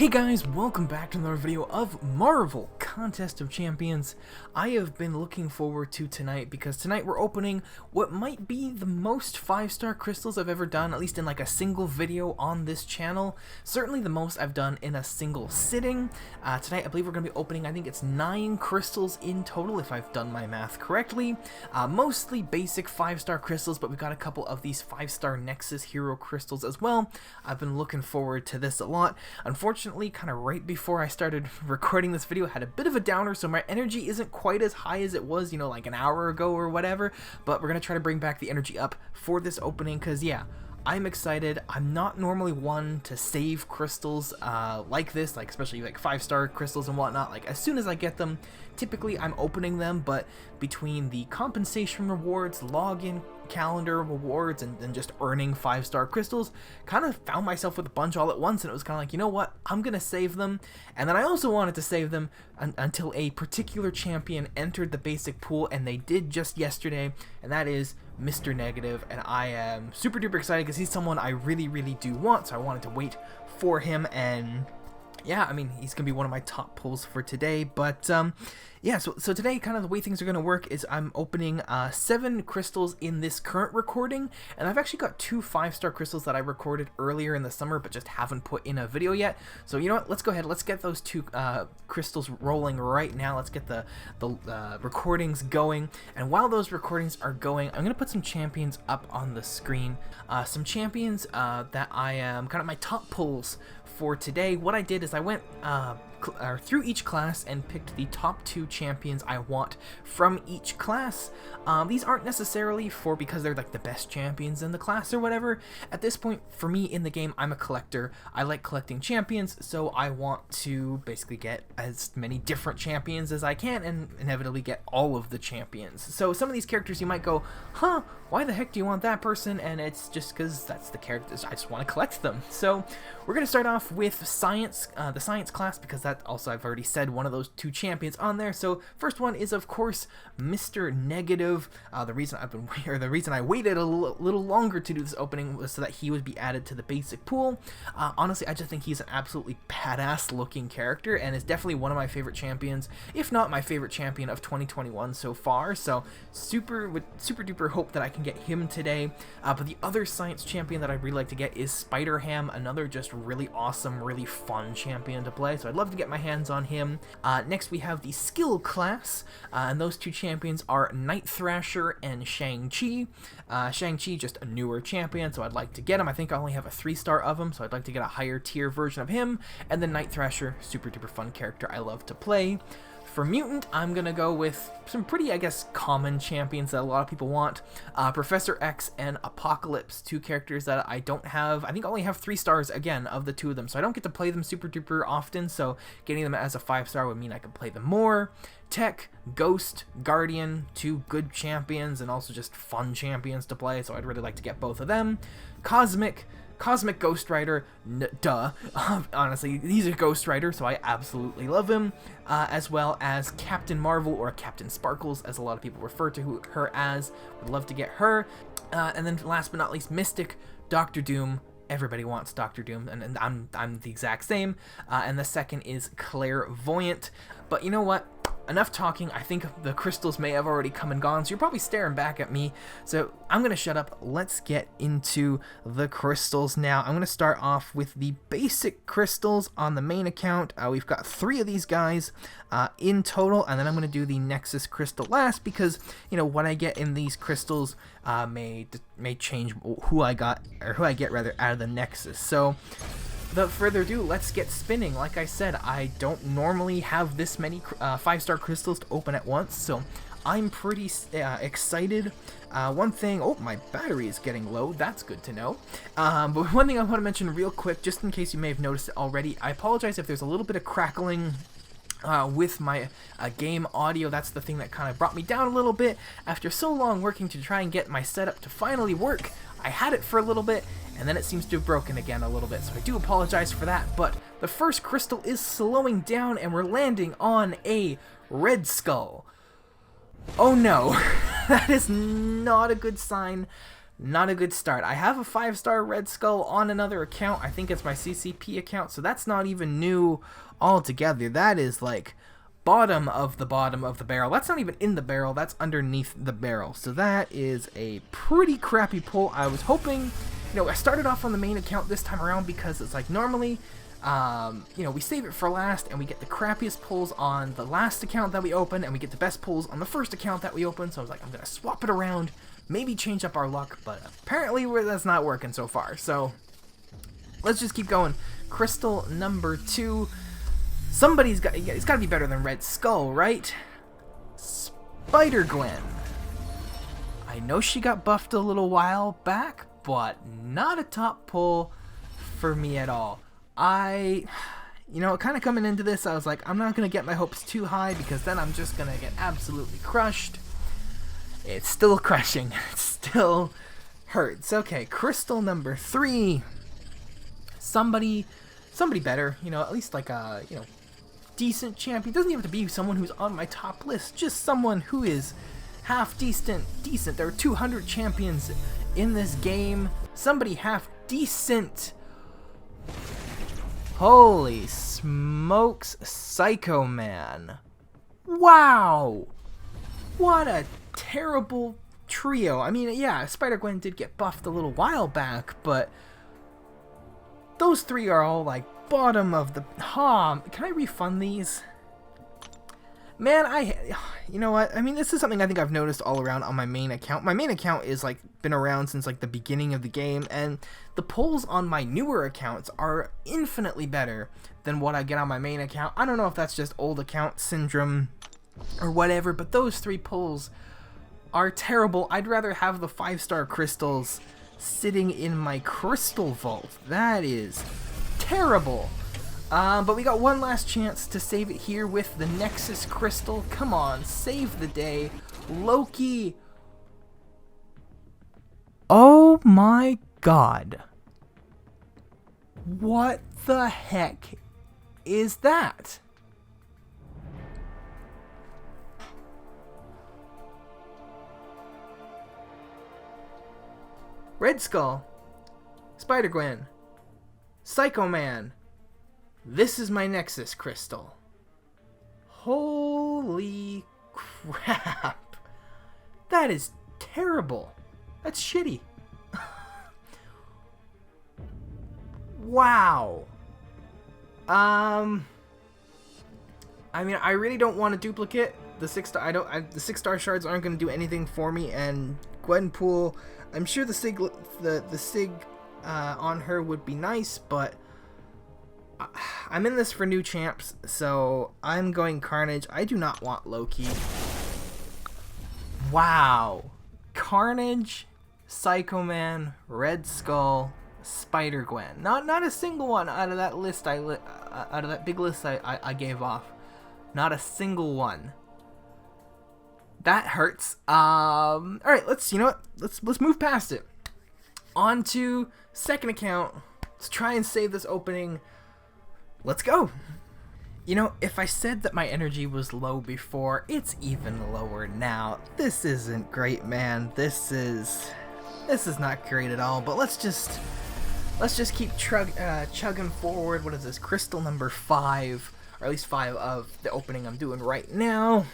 Hey guys, welcome back to another video of Marvel Contest of Champions. I have been looking forward to tonight because tonight we're opening what might be the most 5-star crystals I've ever done, at least in like a single video on this channel. Certainly the most I've done in a single sitting. Tonight I believe we're going to be opening, I think it's 9 crystals in total if I've done my math correctly. Mostly basic 5-star crystals, but we've got a couple of these 5-star Nexus hero crystals as well. I've been looking forward to this a lot. Unfortunately, kind of right before I started recording this video, I had a bit of a downer, so my energy isn't quite as high as it was, you know, like an hour ago or whatever, but we're going to try to bring back the energy up for this opening, because yeah, I'm excited. I'm not normally one to save crystals like this, like especially like 5-star crystals and whatnot. Like as soon as I get them, typically I'm opening them, but between the compensation rewards, login calendar rewards, and just earning 5-star crystals, kind of found myself with a bunch all at once, and it was kind of like, you know what, I'm gonna save them. And then I also wanted to save them until a particular champion entered the basic pool, and they did just yesterday, and that is Mr. Negative, and I am super duper excited because he's someone I really do want, so I wanted to wait for him. And yeah, I mean, he's gonna be one of my top pulls for today. But yeah, so today, kind of the way things are gonna work is I'm opening 7 crystals in this current recording, and I've actually got 2 5-star crystals that I recorded earlier in the summer but just haven't put in a video yet. So you know what, let's go ahead, let's get those 2 crystals rolling right now. Let's get the recordings going, and while those recordings are going, I'm gonna put some champions up on the screen. Some champions that I am kind of my top pulls for today. What I did is I went through each class and picked the top 2 champions I want from each class. These aren't necessarily because they're like the best champions in the class or whatever. At this point, for me in the game, I'm a collector. I like collecting champions, so I want to basically get as many different champions as I can and inevitably get all of the champions. So some of these characters you might go, huh, why the heck do you want that person? And it's just because that's the characters, I just want to collect them. So we're going to start off with science, the science class, because that also, I've already said, one of those 2 champions on there. So first one is of course Mr. Negative. The reason I waited a little longer to do this opening was so that he would be added to the basic pool. Honestly, I just think he's an absolutely badass looking character and is definitely one of my favorite champions, if not my favorite champion of 2021 so far. So super duper hope that I can get him today. But the other science champion that I'd really like to get is Spider-Ham, another just really awesome, really fun champion to play. So I'd love to get my hands on him. Next we have the skill class, and those 2 champions are Night Thrasher and Shang-Chi. Shang-Chi, just a newer champion, so I'd like to get him. I think I only have a 3-star of him, so I'd like to get a higher tier version of him. And then Night Thrasher, super duper fun character I love to play. For Mutant, I'm going to go with some pretty, I guess, common champions that a lot of people want. Professor X and Apocalypse, 2 characters that I don't have. I think I only have 3 stars, again, of the 2 of them. So I don't get to play them super duper often, so getting them as a 5-star would mean I could play them more. Tech, Ghost, Guardian, 2 good champions and also just fun champions to play, so I'd really like to get both of them. Cosmic Ghost Rider, duh. Honestly, he's a Ghost Rider, so I absolutely love him. As well as Captain Marvel, or Captain Sparkles, as a lot of people refer to her as. Would love to get her. And then last but not least, Mystic, Doctor Doom. Everybody wants Doctor Doom, and I'm the exact same. And the second is Clairvoyant. But you know what? Enough talking. I think the crystals may have already come and gone, so you're probably staring back at me. So I'm going to shut up. Let's get into the crystals now. I'm going to start off with the basic crystals on the main account. We've got 3 of these guys in total, and then I'm going to do the Nexus crystal last because, you know, what I get in these crystals may change who I get rather out of the Nexus. So without further ado, let's get spinning. Like I said, I don't normally have this many 5-star crystals to open at once, so I'm pretty excited. One thing, oh, my battery is getting low, that's good to know. But one thing I want to mention real quick, just in case you may have noticed it already, I apologize if there's a little bit of crackling with my game audio. That's the thing that kind of brought me down a little bit. After so long working to try and get my setup to finally work, I had it for a little bit, and then it seems to have broken again a little bit, so I do apologize for that. But the first crystal is slowing down, and we're landing on a Red Skull. Oh no, that is not a good sign. Not a good start. I have a 5-star Red Skull on another account. I think it's my CCP account, so that's not even new altogether. That is like bottom of the barrel. That's not even in the barrel. That's underneath the barrel. So that is a pretty crappy pull. I was hoping, I started off on the main account this time around because it's like normally, we save it for last and we get the crappiest pulls on the last account that we open and we get the best pulls on the first account that we open. So I was like, I'm going to swap it around, maybe change up our luck, but apparently that's not working so far. So let's just keep going. Crystal number 2. It's got to be better than Red Skull, right? Spider-Gwen. I know she got buffed a little while back, but not a top pull for me at all. Kind of coming into this, I was like, I'm not going to get my hopes too high because then I'm just going to get absolutely crushed. It's still crushing. It still hurts. Okay, Crystal number 3. Somebody better, at least like a, decent champion. Doesn't even have to be someone who's on my top list, just someone who is half decent. There are 200 champions in this game. Somebody half decent. Holy smokes, Psycho Man. Wow. What a terrible trio. I mean, yeah, Spider-Gwen did get buffed a little while back, but those 3 are all like bottom of the... Can I refund these? Man, you know what? I mean, this is something I think I've noticed all around on my main account. My main account is like been around since like the beginning of the game, and the pulls on my newer accounts are infinitely better than what I get on my main account. I don't know if that's just old account syndrome or whatever, but those 3 pulls are terrible. I'd rather have the 5-star crystals sitting in my crystal vault. That is terrible. But we got one last chance to save it here with the Nexus crystal. Come on, save the day. Loki. Oh my god. What the heck is that? Red Skull, Spider-Gwen, Psycho Man. This is my Nexus crystal. Holy crap. That is terrible. That's shitty. Wow. I mean, I really don't want a duplicate. The 6-star, the 6-star shards aren't going to do anything for me, and Gwenpool, I'm sure the sig on her would be nice, but I'm in this for new champs, so I'm going Carnage. I do not want Loki. Wow. Carnage, Psycho Man, Red Skull, Spider-Gwen. Not a single one out of that list out of that big list I gave off. Not a single one. That hurts. Alright, let's move past it. On to second account. Let's try and save this opening. Let's go. If I said that my energy was low before, it's even lower now. This isn't great, man. This is not great at all, but let's just keep chugging forward. What is this? Crystal number 5, or at least 5 of the opening I'm doing right now.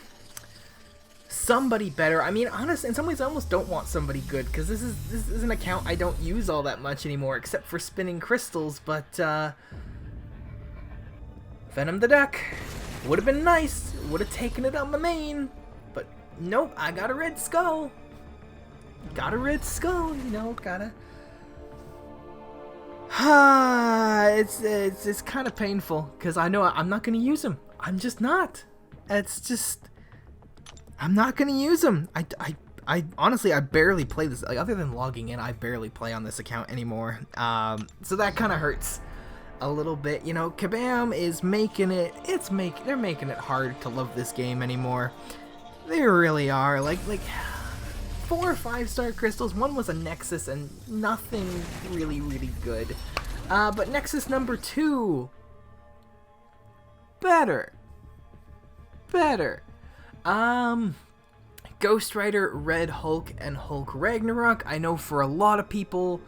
Somebody better. I mean, honestly, in some ways I almost don't want somebody good, because this is an account I don't use all that much anymore, except for spinning crystals, but Venom the Duck would have been nice. Would have taken it on the main, but nope, I got a Red Skull. Got a Red Skull, gotta... it's kind of painful, because I know I'm not going to use him. I'm just not. I'm not going to use him. I honestly, I barely play this. Like, other than logging in, I barely play on this account anymore. So that kind of hurts a little bit. Kabam is making it, they're making it hard to love this game anymore. They really are. Like 4 or 5-star crystals. One was a Nexus and nothing really good. But Nexus number 2, better. Ghost Rider, Red Hulk, and Hulk Ragnarok. I know for a lot of people,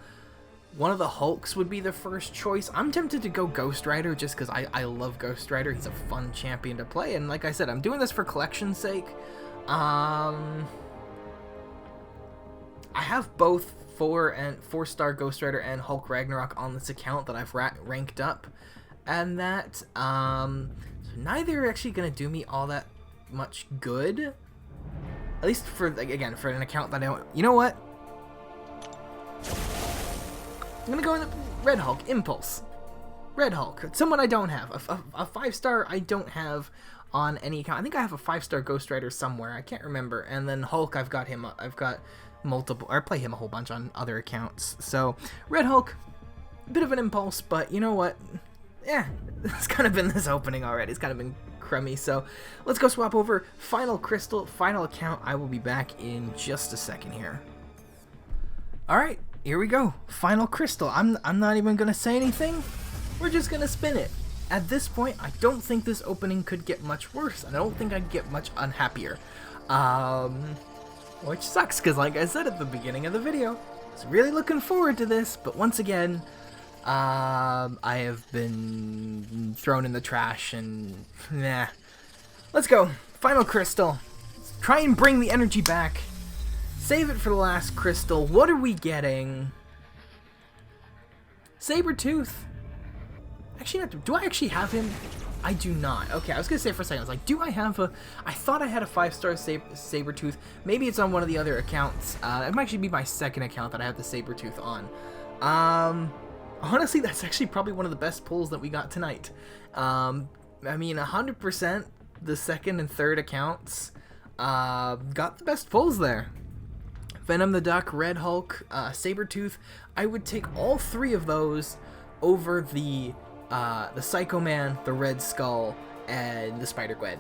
one of the Hulks would be the first choice. I'm tempted to go Ghost Rider just because I love Ghost Rider. He's a fun champion to play, and like I said, I'm doing this for collection's sake. I have both 4-star Ghost Rider and Hulk Ragnarok on this account that I've ranked up, and that so neither are actually gonna do me all that much good. At least for, again, for an account that I don't... You know what? I'm gonna go with Red Hulk, Impulse. Red Hulk, someone I don't have. A 5-star I don't have on any account. I think I have a 5-star Ghost Rider somewhere. I can't remember. And then Hulk, I've got multiple... Or I play him a whole bunch on other accounts. So, Red Hulk, a bit of an impulse, but you know what? Yeah, it's kind of been this opening already. It's kind of been crummy, so let's go swap over. Final crystal, final account. I will be back in just a second here. Alright, here we go. Final crystal. I'm not even gonna say anything. We're just gonna spin it. At this point, I don't think this opening could get much worse. I don't think I'd get much unhappier. Which sucks, because like I said at the beginning of the video, I was really looking forward to this, but once again, I have been thrown in the trash, and nah. Let's go. Final crystal. Let's try and bring the energy back. Save it for the last crystal. What are we getting? Sabretooth. Actually, do I actually have him? I do not. Okay, I was gonna say for a second, I was like, do I have a... I thought I had a 5-star Sabretooth. Maybe it's on one of the other accounts. It might actually be my second account that I have the Sabretooth on. Honestly, that's actually probably one of the best pulls that we got tonight. I mean, 100% the second and third accounts got the best pulls there. Venom the Duck, Red Hulk, Sabretooth. I would take all three of those over the Psycho Man, the Red Skull, and the Spider-Gwen.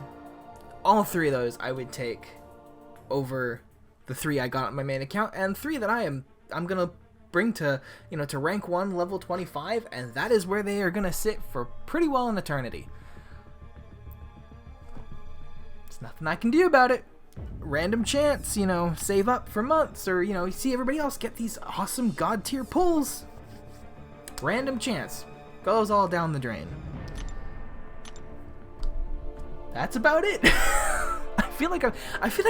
All three of those I would take over the three I got on my main account, and three that I'm gonna bring to, to rank 1, level 25, and that is where they are gonna sit for pretty well in eternity. There's nothing I can do about it. Random chance, save up for months, or, you see everybody else get these awesome god tier pulls. Random chance. Goes all down the drain. That's about it. I feel like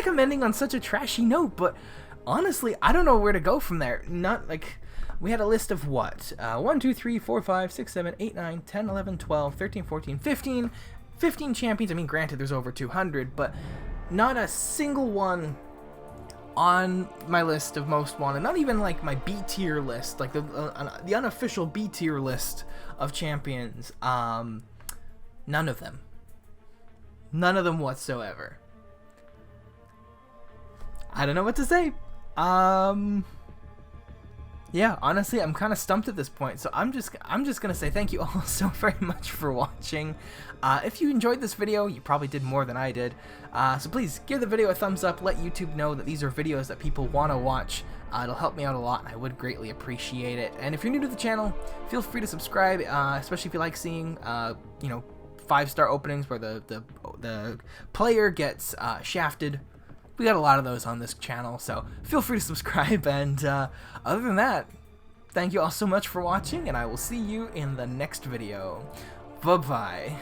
I'm ending on such a trashy note, but honestly, I don't know where to go from there. Not like, we had a list of what? 1, 2, 3, 4, 5, 6, 7, 8, 9, 10, 11, 12, 13, 14, 15 champions. I mean, granted, there's over 200, but not a single one on my list of most wanted. Not even like my B tier list, like the unofficial B tier list of champions. None of them. None of them whatsoever. I don't know what to say. Yeah, honestly, I'm kind of stumped at this point, so I'm just gonna say thank you all so very much for watching. If you enjoyed this video, you probably did more than I did, so please give the video a thumbs up, let YouTube know that these are videos that people want to watch. It'll help me out a lot, and I would greatly appreciate it. And if you're new to the channel, feel free to subscribe, especially if you like seeing, 5-star openings where the player gets shafted. We got a lot of those on this channel, so feel free to subscribe, and other than that, thank you all so much for watching, and I will see you in the next video. Bye-bye.